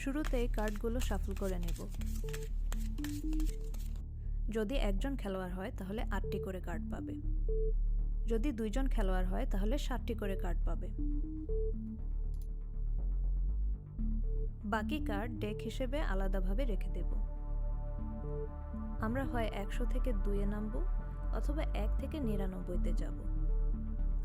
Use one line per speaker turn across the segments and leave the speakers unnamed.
শুরুতেই কার্ডগুলো শাফল করে নেব। যদি একজন খেলোয়াড় হয় তাহলে 8টি করে কার্ড পাবে। যদি 2 জন খেলোয়াড় হয় তাহলে 7টি করে কার্ড পাবে। বাকি কার্ড ডেক হিসেবে আলাদাভাবে রেখে দেব। আমরা হয় 100 থেকে 2-এ নামব অথবা 1 থেকে 99-তে যাব।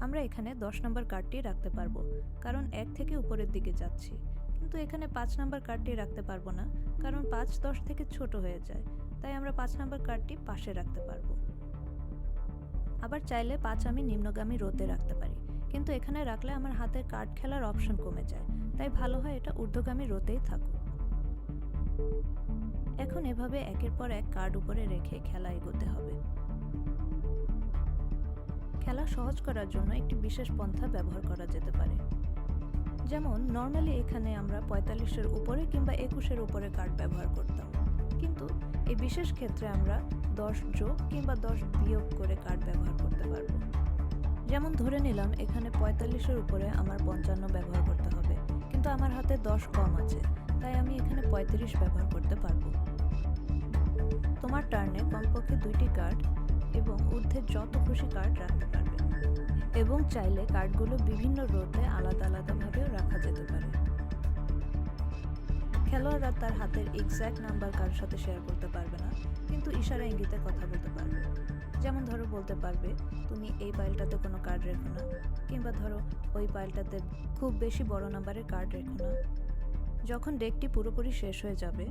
আমরা এখানে 10 নম্বর কার্ডটি রাখতে পারবো, কারণ 1 থেকে উপরের দিকে যাচ্ছি। কিন্তু এখানে 5 নম্বর কার্ডটি রাখতে পারবো না, কারণ 5 10 থেকে ছোট হয়ে যায়। তাই আমরা 5 নম্বর কার্ডটি পাশে রাখতে পারবো। আবার চাইলে 5 আমি নিম্নগামী রোতে রাখতে পারি, কিন্তু এখানে রাখলে আমার হাতে কার্ড খেলার অপশন কমে যায়। তাই ভালো হয় এটা ঊর্ধ্বগামী রোতেই থাকুক। এখন এভাবে একের পর এক কার্ড উপরে রেখে খেলা এগোতে হবে। খেলা সহজ করার জন্য একটি বিশেষ পন্থা ব্যবহার করা যেতে পারে। যেমন নর্মালি এখানে আমরা 45-এর উপরে কিংবা 21-এর উপরে কার্ড ব্যবহার করতাম, কিন্তু এই বিশেষ ক্ষেত্রে আমরা 10 যোগ কিংবা 10 বিয়োগ করে কার্ড ব্যবহার করতে পারব। যেমন ধরে নিলাম এখানে 45-এর উপরে আমার 55 ব্যবহার করতে হবে, কিন্তু আমার হাতে 10 কম আছে, তাই আমি এখানে 35 ব্যবহার করতে পারবো। তোমার টার্নে কমপক্ষে 2টি কার্ড এবং ঊর্ধ্বে যত খুশি কার্ড রাখতে পারবে, এবং চাইলে কার্ডগুলো বিভিন্ন রোতে আলাদা আলাদাভাবেও রাখা যেতে পারে। খেলোয়াড়রা তার হাতের এক্স্যাক্ট নাম্বার কারোর সাথে শেয়ার করতে পারবে না, কিন্তু ইশারা ইঙ্গিতে কথা বলতে পারবে। যেমন ধরো বলতে পারবে তুমি এই পাইলটাতে কোনো কার্ড রেখো না, কিংবা ধরো ওই পাইলটাতে খুব বেশি বড় নাম্বারের কার্ড রেখো না। যখন ডেকটি পুরোপুরি শেষ হয়ে যাবে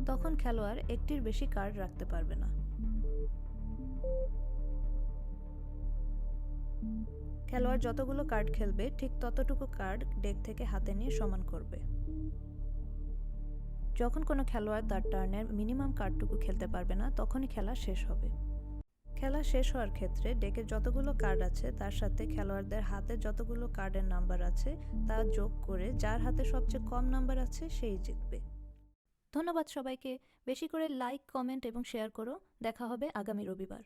তখন খেলোয়াড় একটির বেশি কার্ড রাখতে পারবে না। খেলোয়াড় যতগুলো কার্ড খেলবে ঠিক ততটুকু কার্ড ডেক থেকে হাতে নিয়ে সমান করবে। যখন কোনো খেলোয়াড় তার টার্নের মিনিমাম কার্ডটুকু খেলতে পারবে না তখনই খেলা শেষ হবে। খেলা শেষ হওয়ার ক্ষেত্রে ডেকে যতগুলো কার্ড আছে তার সাথে খেলোয়াড়দের হাতে যতগুলো কার্ডের নাম্বার আছে তা যোগ করে যার হাতে সবচেয়ে কম নাম্বার আছে সেই জিতবে। ধন্যবাদ সবাইকে। বেশি করে লাইক, কমেন্ট এবং শেয়ার করো। দেখা হবে আগামী রবিবার।